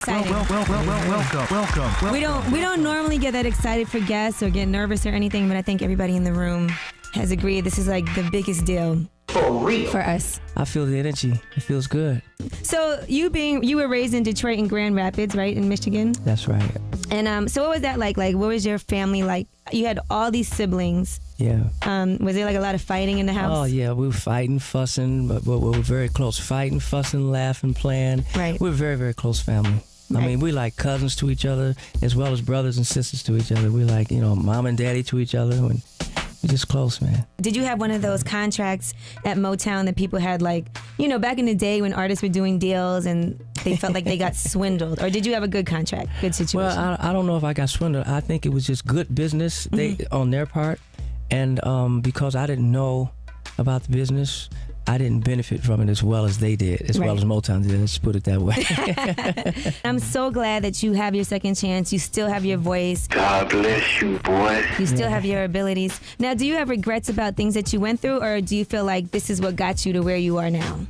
Welcome. We don't normally get that excited for guests or get nervous or anything, but I think everybody in the room has agreed this is like the biggest deal for us. I feel the energy. It feels good. So you were raised in Detroit and Grand Rapids, right, in Michigan? That's right. And so what was that like? Like, what was your family like? You had all these siblings. Yeah. Was there like a lot of fighting in the house? Oh yeah, we were fighting, fussing, but we were very close. Fighting, fussing, laughing, playing. Right. We're a very, very close family. Right. I mean, we like cousins to each other as well as brothers and sisters to each other. We like, mom and daddy to each other, and we're just close, man. Did you have one of those contracts at Motown that people had, like, back in the day when artists were doing deals and they felt like they got swindled? Or did you have a good contract, good situation? Well, I don't know if I got swindled. I think it was just good business on their part. And because I didn't know about the business, I didn't benefit from it as well as they did, as well as Motown did. Let's put it that way. I'm so glad that you have your second chance. You still have your voice. God bless you, boy. You still have your abilities. Now, do you have regrets about things that you went through, or do you feel like this is what got you to where you are now?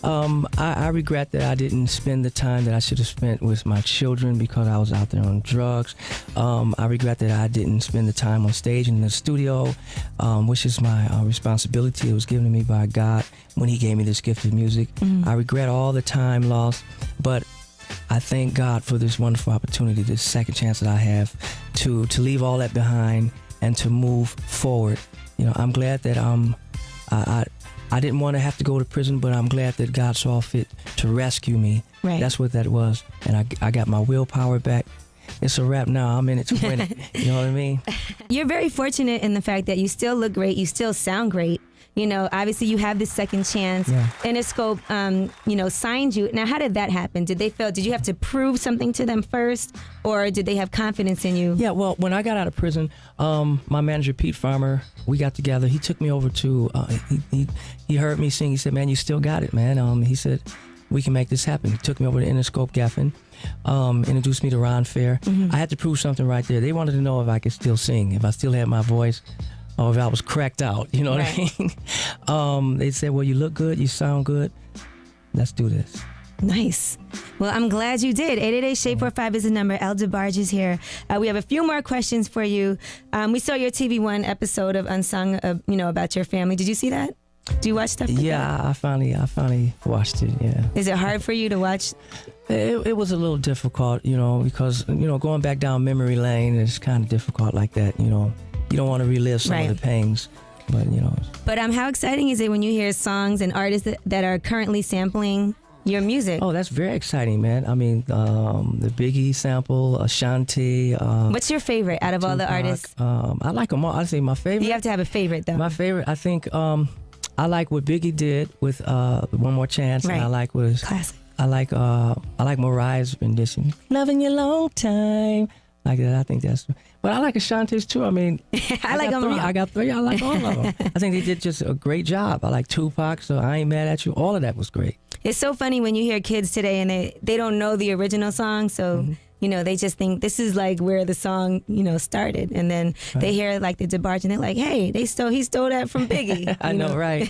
I regret that I didn't spend the time that I should have spent with my children because I was out there on drugs. I regret that I didn't spend the time on stage and in the studio, which is my responsibility. It was given to me by God when He gave me this gift of music. I regret all the time lost, but I thank God for this wonderful opportunity, this second chance that I have to leave all that behind and to move forward. I'm glad that I didn't want to have to go to prison, but I'm glad that God saw fit to rescue me. Right. That's what that was. And I got my willpower back. It's a wrap now. I'm in it to win it. You know what I mean? You're very fortunate in the fact that you still look great. You still sound great. Obviously you have this second chance. Yeah. Interscope, signed you. Now, how did that happen? Did you have to prove something to them first, or did they have confidence in you? Yeah, well, when I got out of prison, my manager, Pete Farmer, we got together. He took me over to, he heard me sing. He said, man, you still got it, man. He said, we can make this happen. He took me over to Interscope Gaffin, introduced me to Ron Fair. I had to prove something right there. They wanted to know if I could still sing, if I still had my voice, or if I was cracked out, you know what I mean? They said, well, you look good, you sound good, let's do this. Nice. Well, I'm glad you did. 888-SHAPE-45 is the number. DeBarge is here. We have a few more questions for you. We saw your TV One episode of Unsung, about your family. Did you see that? Do you watch stuff like that? Yeah, I finally watched it, yeah. Is it hard for you to watch? It was a little difficult, because, going back down memory lane is kind of difficult like that, You don't want to relive some of the pains, but But how exciting is it when you hear songs and artists that are currently sampling your music? Oh, that's very exciting, man. I mean, the Biggie sample, Ashanti. What's your favorite out of Tupac, all the artists? I like them all. I'd say my favorite. You have to have a favorite, though. My favorite, I think, I like what Biggie did with One More Chance. Right. And I like what Classic. I like Mariah's rendition. Loving you long time. Like that, I think that's. But I like Ashanti's too. I mean, I like them all. I got three. I like all of them. I think they did just a great job. I like Tupac, so I ain't mad at you. All of that was great. It's so funny when you hear kids today and they don't know the original song, so they just think this is like where the song started, and then they hear like the DeBarge and they're like, hey, he stole that from Biggie. I know, right?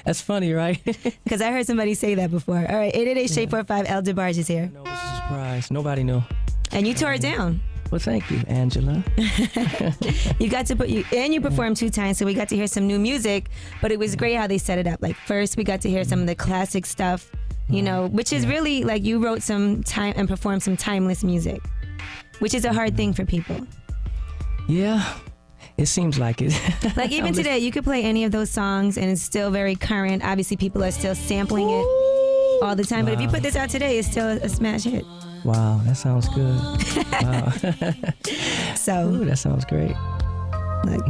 That's funny, right? Because I heard somebody say that before. All right, 888-SHAPE-45. DeBarge is here. No, it was a surprise. Nobody knew. And you tore it down. Well, thank you, Angela. You got to you performed 2 times, so we got to hear some new music, but it was great how they set it up. Like first we got to hear some of the classic stuff, which is really like you wrote some time and performed some timeless music, which is a hard thing for people. Yeah, it seems like it. Like even today, you could play any of those songs and it's still very current. Obviously, people are still sampling it all the time, but if you put this out today, it's still a smash hit. Wow, that sounds good. Wow. So ooh, that sounds great. Like,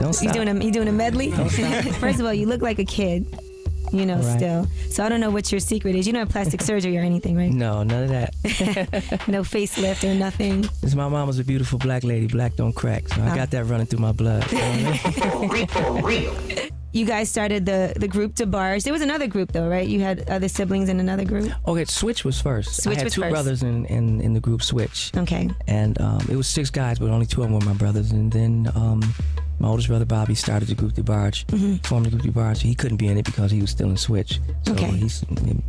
don't stop. You doing a medley? Don't stop. First of all, you look like a kid, right. still. So I don't know what your secret is. You don't have plastic surgery or anything, right? No, none of that. No facelift or nothing. Because my mom was a beautiful black lady. Black don't crack. So I got that running through my blood. You know what I mean? You guys started the group DeBarge. There was another group though, right? You had other siblings in another group? Okay, Switch was first. Switch I had was two first. brothers in the group Switch. Okay. And it was 6 guys, but only 2 of them were my brothers. And then my oldest brother Bobby started the group DeBarge, formed the group DeBarge. He couldn't be in it because he was still in Switch. So Okay. he's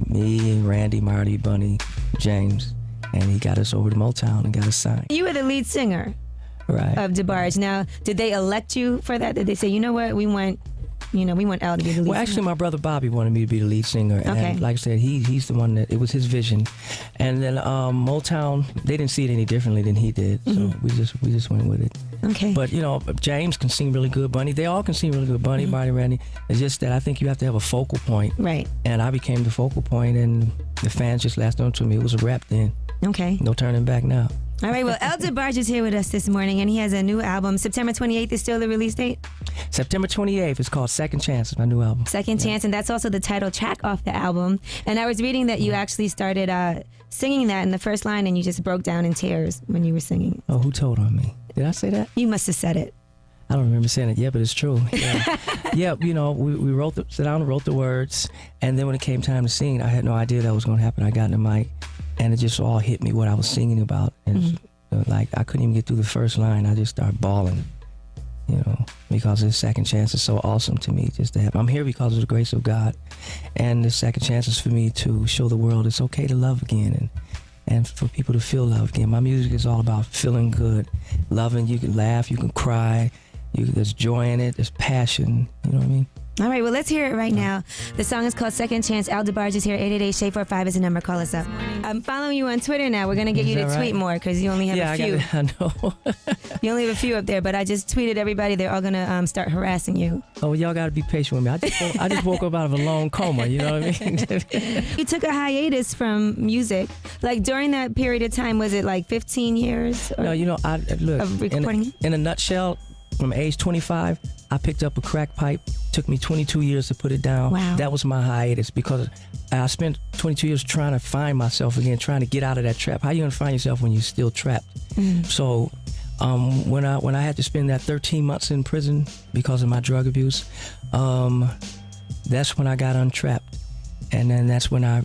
me, Randy, Marty, Bunny, James. and he got us over to Motown and got us signed. You were the lead singer Right. of DeBarge. Now, did they elect you for that? Did they say, you know what, we want Al to be the lead Well, singer? actually, my brother Bobby wanted me to be the lead singer, and Okay. like I said, he's the one that it was his vision. And then Motown, they didn't see it any differently than he did, so we just went with it. Okay. But James can sing really good. Bunny, they all can sing really good. Bunny, Marty, Randy. It's just that I think you have to have a focal point. Right. And I became the focal point, and the fans just latched on to me. It was a rap then. Okay. No turning back now. All right. Well, Al DeBarge is here with us this morning, and he has a new album. September 28th is still the release date? September 28th. It's called Second Chance. It's my new album. Second Chance, and that's also the title track off the album. And I was reading that you actually started singing that in the first line, and you just broke down in tears when you were singing. Oh, who told on me? Did I say that? You must have said it. I don't remember saying it yet, but it's true. Yeah, yeah. We sat down and wrote the words, and then when it came time to sing, I had no idea that was going to happen. I got in the mic, and it just all hit me what I was singing about, and like I couldn't even get through the first line. I just started bawling, because this second chance is so awesome to me. Just to have, I'm here because of the grace of God, and the second chance is for me to show the world it's okay to love again, and for people to feel love again. My music is all about feeling good, loving. You can laugh, you can cry, there's joy in it, there's passion. You know what I mean? All right, well, let's hear it right now. The song is called Second Chance. Al DeBarge is here. 888-SHAY-45 is the number. Call us up. I'm following you on Twitter now. We're going to get you to tweet right? more because you only have a few. I know. You only have a few up there, but I just tweeted everybody. They're all going to start harassing you. Oh, well, y'all got to be patient with me. I just woke up out of a long coma, you know what I mean? You took a hiatus from music. Like, during that period of time, was it like 15 years? No, look, of recording? in a nutshell, from age 25, I picked up a crack pipe. Took me 22 years to put it down. Wow. That was my hiatus because I spent 22 years trying to find myself again, trying to get out of that trap. How you gonna find yourself when you're still trapped? So when I had to spend that 13 months in prison because of my drug abuse, that's when I got untrapped, and then that's when I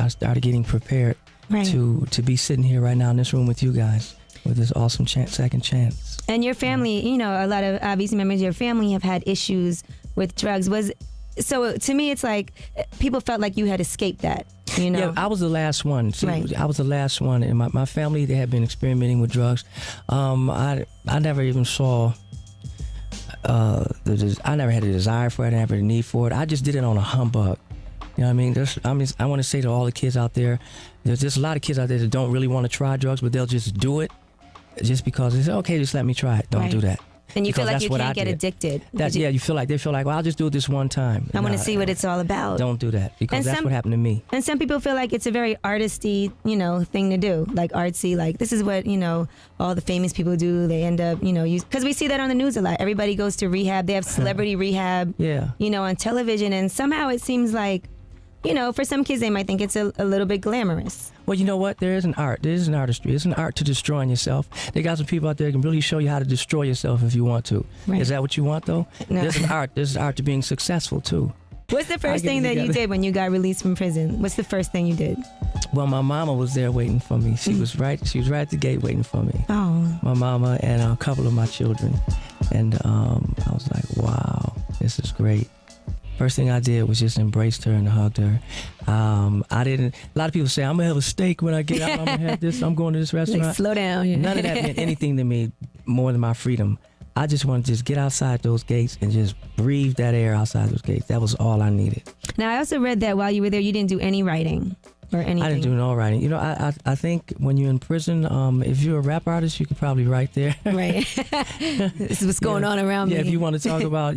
started getting prepared to be sitting here right now in this room with you guys with this awesome second chance. And your family, a lot of obviously members of your family have had issues with drugs. So to me, it's like people felt like you had escaped that. Yeah, I was the last one. See, Right. I was the last one in my family. They had been experimenting with drugs. I never even saw. I never had a desire for it. I never had a need for it. I just did it on a humbug. You know what I mean? I want to say to all the kids out there, there's just a lot of kids out there that don't really want to try drugs, but they'll just do it just because they say, okay, just let me try it. Don't do that. And you Because feel like that's you what can't I get did. addicted. They feel like, well, I'll just do it this one time. I want to see what it's all about. Don't do that, because And that's what happened to me. And some people feel like it's a very artisty, thing to do, like artsy. Like this is what all the famous people do. They end up, because we see that on the news a lot. Everybody goes to rehab. They have celebrity rehab. Yeah. On television, and somehow it seems like, for some kids they might think it's a little bit glamorous. Well, you know what? There is an art. There is an artistry. It's an art to destroying yourself. They got some people out there that can really show you how to destroy yourself if you want to. Right. Is that what you want, though? No. There's an art. There's an art to being successful, too. What's the first thing that you did when you got released from prison? What's the first thing you did? Well, my mama was there waiting for me. She was right at the gate waiting for me. Oh. My mama and a couple of my children. And I was like, wow, this is great. First thing I did was just embraced her and hugged her. A lot of people say, I'm going to have a steak when I get out. I'm going to have this. I'm going to this restaurant. Like, slow down. None of that meant anything to me more than my freedom. I just wanted to just get outside those gates and just breathe that air outside those gates. That was all I needed. Now, I also read that while you were there, you didn't do any writing or anything. I didn't do no writing. I think when you're in prison, if you're a rap artist, you could probably write there. Right. This is what's going on around me. Yeah, if you want to talk about,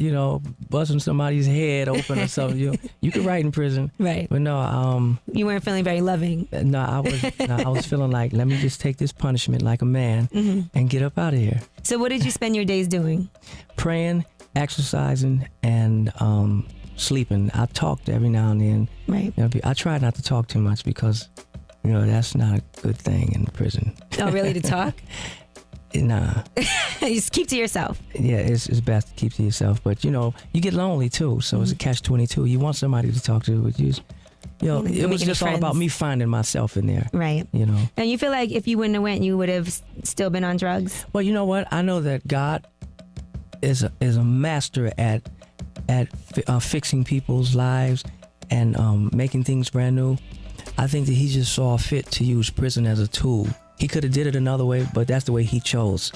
busting somebody's head open or something, you could write in prison. Right. But no, you weren't feeling very loving. No, I was feeling like, let me just take this punishment like a man and get up out of here. So what did you spend your days doing? Praying, exercising, and sleeping. I talked every now and then. Right. I try not to talk too much because, that's not a good thing in prison. Oh, really, to talk? Nah. You just keep to yourself. Yeah, it's best to keep to yourself. But, you get lonely, too. So it's a catch-22. You want somebody to talk to, but it was just all about me finding myself in there. Right. And you feel like if you wouldn't have went, you would have still been on drugs? Well, you know what? I know that God is a master at fixing people's lives and making things brand new. I think that he just saw fit to use prison as a tool. He could have did it another way, but that's the way he chose.